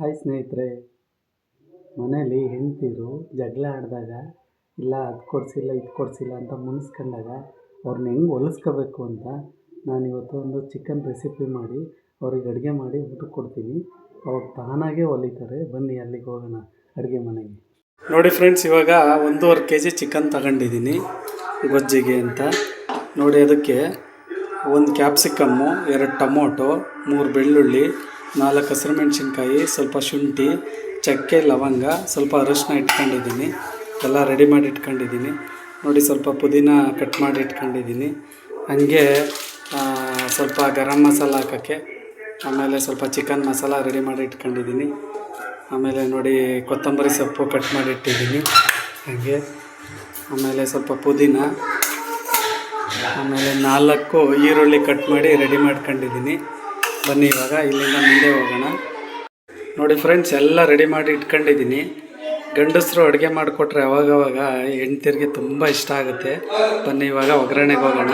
Hi ಸ್ನೇಹಿತರೆ, ಮನೇಲಿ ಹೆಂಡತಿರು ಜಗಳ ಆಡಿದಾಗ ಇಲ್ಲ ಅದು ಕೊಡಿಸಿಲ್ಲ ಇದು ಕೊಡಿಸಿಲ್ಲ ಅಂತ ಮುನಿಸ್ಕೊಂಡಾಗ ಅವ್ರನ್ನ ಹೆಂಗೆ ಹೊಲಿಸ್ಕೋಬೇಕು ಅಂತ ನಾನಿವತ್ತು ಒಂದು ಚಿಕನ್ ರೆಸಿಪಿ ಮಾಡಿ ಅವ್ರಿಗೆ ಅಡುಗೆ ಮಾಡಿ ಊಟಕ್ಕೆ ಕೊಡ್ತೀನಿ. ಅವ್ರು ತಾನಾಗೇ ಹೊಲಿತಾರೆ. ಬನ್ನಿ ಅಲ್ಲಿಗೆ ಹೋಗೋಣ, ಅಡುಗೆ ಮನೆಗೆ. ನೋಡಿ ಫ್ರೆಂಡ್ಸ್, ಇವಾಗ 1.5 kg ಚಿಕನ್ ತಗೊಂಡಿದ್ದೀನಿ ಗೊಜ್ಜಿಗೆ ಅಂತ. ನೋಡಿ, ಅದಕ್ಕೆ 1 ಕ್ಯಾಪ್ಸಿಕಮ್ಮು, 2 ಟೊಮೊಟೊ, 3 ಬೆಳ್ಳುಳ್ಳಿ, 4 ಹಸಿರುಮೆಣ್ಸಿನ್ಕಾಯಿ, ಸ್ವಲ್ಪ ಶುಂಠಿ, ಚಕ್ಕೆ, ಲವಂಗ, ಸ್ವಲ್ಪ ಅರಿಶಿನ ಇಟ್ಕೊಂಡಿದ್ದೀನಿ. ಎಲ್ಲ ರೆಡಿ ಮಾಡಿ ಇಟ್ಕೊಂಡಿದ್ದೀನಿ. ನೋಡಿ, ಸ್ವಲ್ಪ ಪುದೀನ ಕಟ್ ಮಾಡಿ ಇಟ್ಕೊಂಡಿದ್ದೀನಿ. ಹಾಗೆ ಸ್ವಲ್ಪ ಗರಂ ಮಸಾಲ ಹಾಕೋಕ್ಕೆ, ಆಮೇಲೆ ಸ್ವಲ್ಪ ಚಿಕನ್ ಮಸಾಲ ರೆಡಿ ಮಾಡಿ ಇಟ್ಕೊಂಡಿದ್ದೀನಿ. ಆಮೇಲೆ ನೋಡಿ, ಕೊತ್ತಂಬರಿ ಸೊಪ್ಪು ಕಟ್ ಮಾಡಿ ಇಟ್ಟಿದ್ದೀನಿ. ಹಾಗೆ ಆಮೇಲೆ ಸ್ವಲ್ಪ ಪುದೀನ, ಆಮೇಲೆ 4 ಈರುಳ್ಳಿ ಕಟ್ ಮಾಡಿ ರೆಡಿ ಮಾಡ್ಕೊಂಡಿದ್ದೀನಿ. ಬನ್ನಿ ಇವಾಗ ಇಲ್ಲಿಂದ ಮುಂದೆ ಹೋಗೋಣ. ನೋಡಿ ಫ್ರೆಂಡ್ಸ್, ಎಲ್ಲ ರೆಡಿ ಮಾಡಿ ಇಟ್ಕೊಂಡಿದ್ದೀನಿ. ಗಂಡಸರು ಅಡುಗೆ ಮಾಡಿಕೊಟ್ರೆ ಅವಾಗವಾಗ ಹೆಂಡ್ತಿರಿಗೆ ತುಂಬ ಇಷ್ಟ ಆಗುತ್ತೆ. ಬನ್ನಿ ಇವಾಗ ಒಗ್ಗರಣೆಗೆ ಹೋಗೋಣ.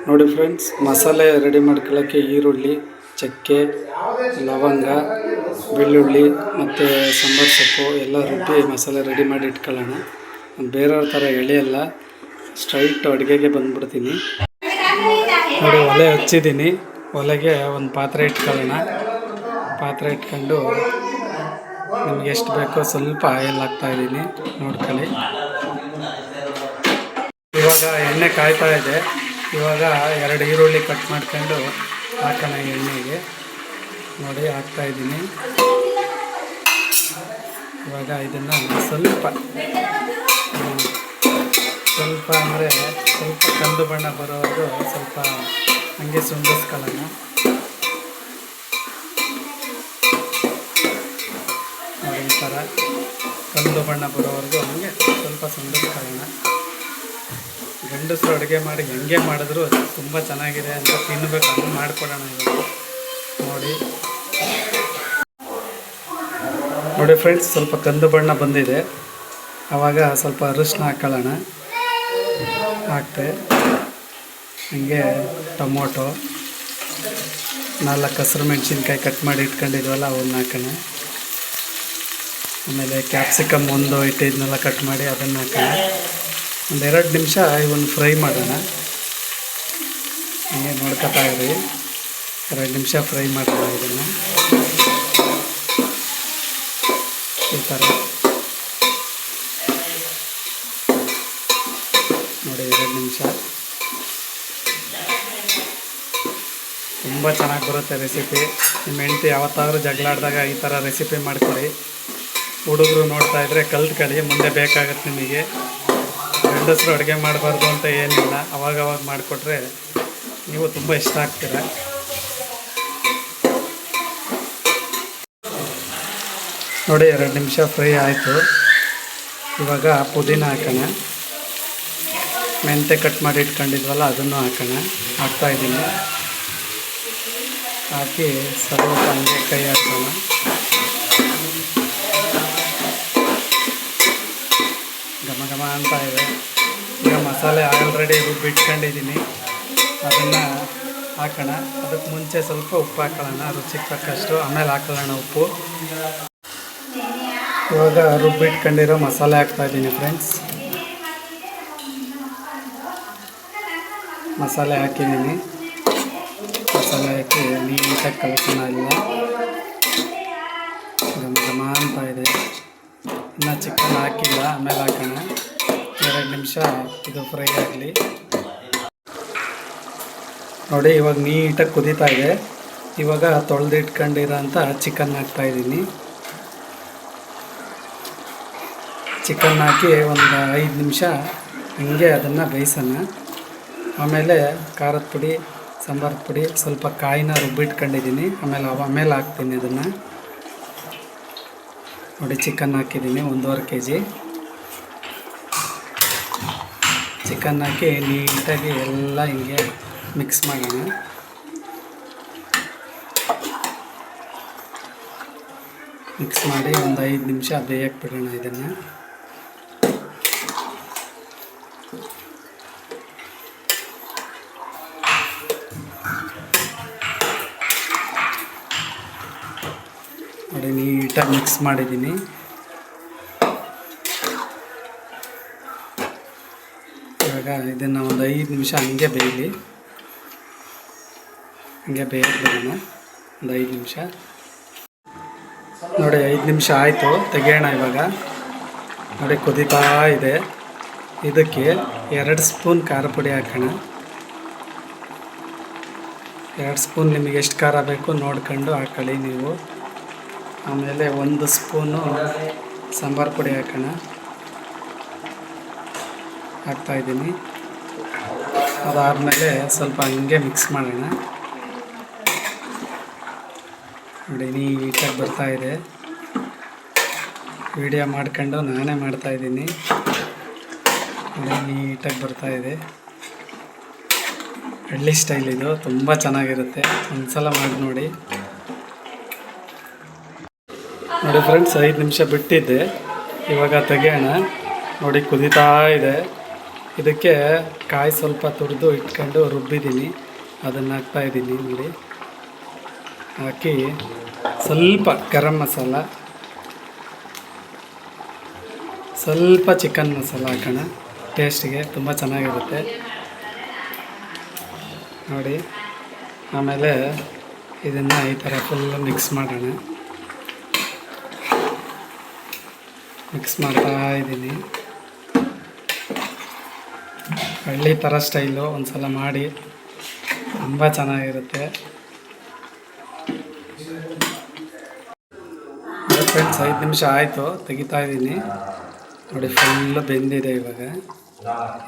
ನೋಡಿ ಫ್ರೆಂಡ್ಸ್, ಮಸಾಲೆ ರೆಡಿ ಮಾಡ್ಕೊಳ್ಳೋಕ್ಕೆ ಈರುಳ್ಳಿ, ಚಕ್ಕೆ, ಲವಂಗ, ಬೆಳ್ಳುಳ್ಳಿ ಮತ್ತು ಸಾಂಬಾರು ಸೊಪ್ಪು ಎಲ್ಲ ರುಬ್ಬಿ ಮಸಾಲೆ ರೆಡಿ ಮಾಡಿ ಇಟ್ಕೊಳ್ಳೋಣ. ಬೇರೆಯವ್ರ ಥರ ಎಳೆಯಲ್ಲ, ಸ್ಟ್ರೈಟ್ ಅಡುಗೆಗೆ ಬಂದುಬಿಡ್ತೀನಿ. ನೋಡಿ, ಒಲೆ ಹಚ್ಚಿದ್ದೀನಿ. ಒಲೆಗೆ ಒಂದು ಪಾತ್ರೆ ಇಟ್ಕೊಳ್ಳೋಣ. ಪಾತ್ರೆ ಇಟ್ಕೊಂಡು ನಿಮ್ಗೆ ಎಷ್ಟು ಬೇಕೋ ಸ್ವಲ್ಪ ಆಯಿಲ್ ಹಾಕ್ತಾಯಿದ್ದೀನಿ, ನೋಡ್ಕೊಳ್ಳಿ. ಇವಾಗ ಎಣ್ಣೆ ಕಾಯ್ತಾ ಇದೆ. ಇವಾಗ 2 ಈರುಳ್ಳಿ ಕಟ್ ಮಾಡ್ಕೊಂಡು ಹಾಕೋಣ ಎಣ್ಣೆಗೆ. ನೋಡಿ, ಹಾಕ್ತಾಯಿದ್ದೀನಿ. ಇವಾಗ ಇದನ್ನು ಸ್ವಲ್ಪ ಅಂದರೆ ಸ್ವಲ್ಪ ಕಂದು ಬಣ್ಣ ಬರೋವರೆಗೂ ಸ್ವಲ್ಪ ಹಂಗೆ ಸುಂದಿಸ್ಕೊಳ್ಳೋಣ. ನೋಡಿ, ಈ ಥರ ಕಂದು ಬಣ್ಣ ಬರೋವರೆಗೂ ಹಂಗೆ ಸ್ವಲ್ಪ ಸುಂದಿಸ್ಕೊಳ್ಳೋಣ. ಗಂಡಸರು ಅಡುಗೆ ಮಾಡಿ ಹೆಂಗೆ ಮಾಡಿದ್ರು ತುಂಬ ಚೆನ್ನಾಗಿದೆ ಅಂತ ತಿನ್ನಬೇಕು, ಹಂಗೆ ಮಾಡಿಕೊಡೋಣ ಇವಾಗ. ನೋಡಿ ಫ್ರೆಂಡ್ಸ್, ಸ್ವಲ್ಪ ಕಂದು ಬಣ್ಣ ಬಂದಿದೆ. ಆವಾಗ ಸ್ವಲ್ಪ ಅರಿಶಿನ ಹಾಕ್ಕೊಳ್ಳೋಣ. ಹಾಕ್ತೆ ಹಂಗೆ ಟೊಮೊಟೊ, 4 ಹಸಿರುಮೆಣ್ಸಿನ್ಕಾಯಿ ಕಟ್ ಮಾಡಿ ಇಟ್ಕೊಂಡಿದ್ವಲ್ಲ ಅವನ್ನ ಹಾಕೋಣ. ಆಮೇಲೆ ಕ್ಯಾಪ್ಸಿಕಮ್ ಒಂದು ಇಟ್ಟಿದ್ನೆಲ್ಲ ಕಟ್ ಮಾಡಿ ಅದನ್ನು ಹಾಕೋಣ. ಒಂದು 2 ನಿಮಿಷ ಇವನ್ನ ಫ್ರೈ ಮಾಡೋಣ. ಹಂಗೆ ನೋಡ್ಕೊತಾ ಇರಿ. 2 ನಿಮಿಷ ಫ್ರೈ ಮಾಡೋಣ ಇದನ್ನು ಈ ಥರ. ನೋಡಿ, 2 ನಿಮಿಷ. ತುಂಬ ಚೆನ್ನಾಗಿ ಬರುತ್ತೆ ರೆಸಿಪಿ. ನಿಮ್ಮ ಹೆಂಡತಿ ಯಾವತ್ತಾದರೂ ಜಗಳಾಡಿದಾಗ ಈ ಥರ ರೆಸಿಪಿ ಮಾಡಿಕೊಡಿ. ಹುಡುಗರು ನೋಡ್ತಾ ಇದ್ದರೆ ಕಲ್ತ್ಕೊಳ್ಳಿ, ಮುಂದೆ ಬೇಕಾಗತ್ತೆ ನಿಮಗೆ. ಗಂಡಸರು ಅಡುಗೆ ಮಾಡಬಾರ್ದು ಅಂತ ಏನಿಲ್ಲ, ಅವಾಗವಾಗ ಮಾಡಿಕೊಟ್ರೆ ನೀವು ತುಂಬ ಇಷ್ಟ ಆಗ್ತೀರ. ನೋಡಿ, 2 ನಿಮಿಷ ಫ್ರೈ ಆಯಿತು. ಇವಾಗ ಪುದೀನ ಹಾಕೋಣ. ಮೆಂತೆ ಕಟ್ ಮಾಡಿ ಇಟ್ಕೊಂಡಿದ್ವಲ್ಲ ಅದನ್ನು ಹಾಕೋಣ. ಹಾಕ್ತಾಯಿದ್ದೀನಿ. ಹಾಕಿ ಸ್ವಲ್ಪ ಹಂಗೆ ಕೈ ಹಾಕೋಣ. ಘಮ ಘಮ ಅಂತ ಇದೆ. ಈಗ ಮಸಾಲೆ ಆಲ್ರೆಡಿ ರುಬ್ಬಿಟ್ಕೊಂಡಿದ್ದೀನಿ, ಅದನ್ನು ಹಾಕೋಣ. ಅದಕ್ಕೆ ಮುಂಚೆ ಸ್ವಲ್ಪ ಉಪ್ಪು ಹಾಕೊಳ್ಳೋಣ, ರುಚಿಗೆ ತಕ್ಕಷ್ಟು. ಆಮೇಲೆ ಹಾಕೊಳ್ಳೋಣ ಉಪ್ಪು. ಇವಾಗ ರುಬ್ಬಿಟ್ಕೊಂಡಿರೋ ಮಸಾಲೆ ಹಾಕ್ತಾಯಿದ್ದೀನಿ ಫ್ರೆಂಡ್ಸ್. ಮಸಾಲೆ ಹಾಕಿದ್ದೀನಿ. ಮಸಾಲೆ ಹಾಕಿ ನೀಟಾಗಿ ಕಲಸೋಣ. ಇಲ್ಲ ಘಮ ಘಮ ಅಂತ ಇದೆ. ಇನ್ನು ಚಿಕನ್ ಹಾಕಿಲ್ಲ, ಆಮೇಲೆ ಹಾಕೋಣ. 2 ನಿಮಿಷ ಇದು ಫ್ರೈ ಆಗಲಿ. ನೋಡಿ, ಇವಾಗ ನೀಟಾಗಿ ಕುದೀತಾ ಇದೆ. ಇವಾಗ ತೊಳೆದಿಟ್ಕೊಂಡಿರೋ ಅಂಥ ಚಿಕನ್ ಹಾಕ್ತಾಯಿದ್ದೀನಿ. ಚಿಕನ್ ಹಾಕಿ ಒಂದು 5 ನಿಮಿಷ ಹಂಗೆ ಅದನ್ನು ಬೇಯಿಸೋಣ. ಆಮೇಲೆ ಖಾರದ ಪುಡಿ, ಸಾಂಬಾರು ಪುಡಿ, ಸ್ವಲ್ಪ ಕಾಯಿನ ರುಬ್ಬಿಟ್ಕೊಂಡಿದ್ದೀನಿ. ಆಮೇಲೆ ಹಾಕ್ತೀನಿ ಅದನ್ನು. ನೋಡಿ, ಚಿಕನ್ ಹಾಕಿದ್ದೀನಿ 1.5 kg. ಚಿಕನ್ ಹಾಕಿ ನೀಟಾಗಿ ಎಲ್ಲ ಹಿಂಗೆ ಮಿಕ್ಸ್ ಮಾಡೋಣ. ಮಿಕ್ಸ್ ಮಾಡಿ ಒಂದು 5 ನಿಮಿಷ ಬೇಯಕ್ಕೆ ಬಿಡೋಣ ಇದನ್ನು. ನೋಡಿ ನೀಟಾಗಿ ಮಿಕ್ಸ್ ಮಾಡಿದ್ದೀನಿ. ಇವಾಗ ಇದನ್ನು ಒಂದು 5 ನಿಮಿಷ ಹಂಗೆ ಬೇಯಲಿ. ಹಂಗೆ ಬೇಯಕ್ಕೆ ಬಿಡೋಣ ಒಂದು 5 ನಿಮಿಷ. ನೋಡಿ 5 ನಿಮಿಷ ಆಯಿತು, ತೆಗೆಯೋಣ ಇವಾಗ. ನೋಡಿ ಕುದೀತಾ ಇದೆ. ಇದಕ್ಕೆ 2 ಸ್ಪೂನ್ ಖಾರ ಪುಡಿ ಹಾಕೋಣ. 2 ಸ್ಪೂನ್ ನಿಮಗೆ ಎಷ್ಟು ಖಾರ ಬೇಕು ನೋಡ್ಕೊಂಡು ಹಾಕೊಳ್ಳಿ ನೀವು. ಆಮೇಲೆ 1 ಸ್ಪೂನು ಸಾಂಬಾರು ಪುಡಿ ಹಾಕೋಣ. ಹಾಕ್ತಾಯಿದ್ದೀನಿ. ಅದಾದಮೇಲೆ ಸ್ವಲ್ಪ ಹಂಗೆ ಮಿಕ್ಸ್ ಮಾಡೋಣ. ನೋಡಿ ನೀಟಾಗಿ ಬರ್ತಾಯಿದೆ. ವಿಡಿಯೋ ಮಾಡ್ಕೊಂಡು ನಾನೇ ಮಾಡ್ತಾಯಿದ್ದೀನಿ. ನೋಡಿ ನೀಟಾಗಿ ಬರ್ತಾಯಿದೆ. ಹಳ್ಳಿ ಸ್ಟೈಲ್ ಇದು, ತುಂಬ ಚೆನ್ನಾಗಿರುತ್ತೆ. ಒಂದು ಸಲ ಮಾಡಿ ನೋಡಿ. ನೋಡಿ ಫ್ರೆಂಡ್ಸ್, 5 ನಿಮಿಷ ಬಿಟ್ಟಿದ್ದೆ, ಇವಾಗ ತೆಗೆಯೋಣ. ನೋಡಿ ಕುದೀತಾ ಇದೆ. ಇದಕ್ಕೆ ಕಾಯಿ ಸ್ವಲ್ಪ ತುರಿದು ಇಟ್ಕೊಂಡು ರುಬ್ಬಿದ್ದೀನಿ, ಅದನ್ನು ಹಾಕ್ತಾಯಿದ್ದೀನಿ. ನೋಡಿ ಹಾಕಿ ಸ್ವಲ್ಪ ಗರಂ ಮಸಾಲ, ಸ್ವಲ್ಪ ಚಿಕನ್ ಮಸಾಲ ಹಾಕೋಣ. ಟೇಸ್ಟಿಗೆ ತುಂಬ ಚೆನ್ನಾಗಿರುತ್ತೆ ನೋಡಿ. ಆಮೇಲೆ ಇದನ್ನು ಈ ಥರ ಫುಲ್ಲು ಮಿಕ್ಸ್ ಮಾಡೋಣ. ಮಿಕ್ಸ್ ಮಾಡ್ತಾ ಇದ್ದೀನಿ. ಹಳ್ಳಿ ಥರ ಸ್ಟೈಲು, ಒಂದು ಸಲ ಮಾಡಿ, ತುಂಬ ಚೆನ್ನಾಗಿರುತ್ತೆ. ಫ್ರೆಂಡ್ಸ್ 5 ನಿಮಿಷ ಆಯಿತು, ತೆಗಿತಾ ಇದ್ದೀನಿ. ನೋಡಿ ಫುಲ್ಲು ಬೆಂದಿದೆ. ಇವಾಗ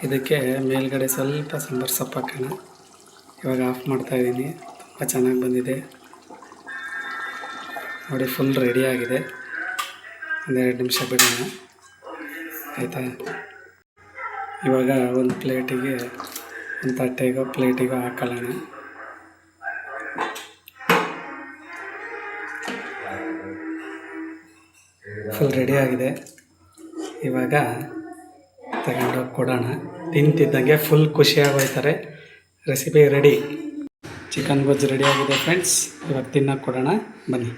ಇದಕ್ಕೆ ಮೇಲ್ಗಡೆ ಸ್ವಲ್ಪ ಸಾಂಬಾರು ಸೊಪ್ಪು ಹಾಕೋಣ. ಇವಾಗ ಆಫ್ ಮಾಡ್ತಾಯಿದ್ದೀನಿ. ತುಂಬ ಚೆನ್ನಾಗಿ ಬಂದಿದೆ ನೋಡಿ. ಫುಲ್ ರೆಡಿಯಾಗಿದೆ. ಒಂದು 2 ನಿಮಿಷ ಬಿಡೋಣ, ಆಯಿತಾ. ಇವಾಗ ಒಂದು ಪ್ಲೇಟಿಗೆ, ಒಂದು ತಟ್ಟೆಗೋ ಪ್ಲೇಟಿಗೋ ಹಾಕೊಳ್ಳೋಣ. ಫುಲ್ ರೆಡಿಯಾಗಿದೆ. ಇವಾಗ ತಗೊಂಡೋಗಿ ಕೊಡೋಣ. ತಿಂತಿದ್ದಂಗೆ ಫುಲ್ ಖುಷಿಯಾಗೋಯ್ತಾರೆ. Recipe ready. ಚಿಕನ್ ಗೊಜ್ಜು ರೆಡಿಯಾಗಿದೆ ಫ್ರೆಂಡ್ಸ್. ಇವಾಗ ತಿನ್ನೋಕೆ ಕೊಡೋಣ ಬನ್ನಿ.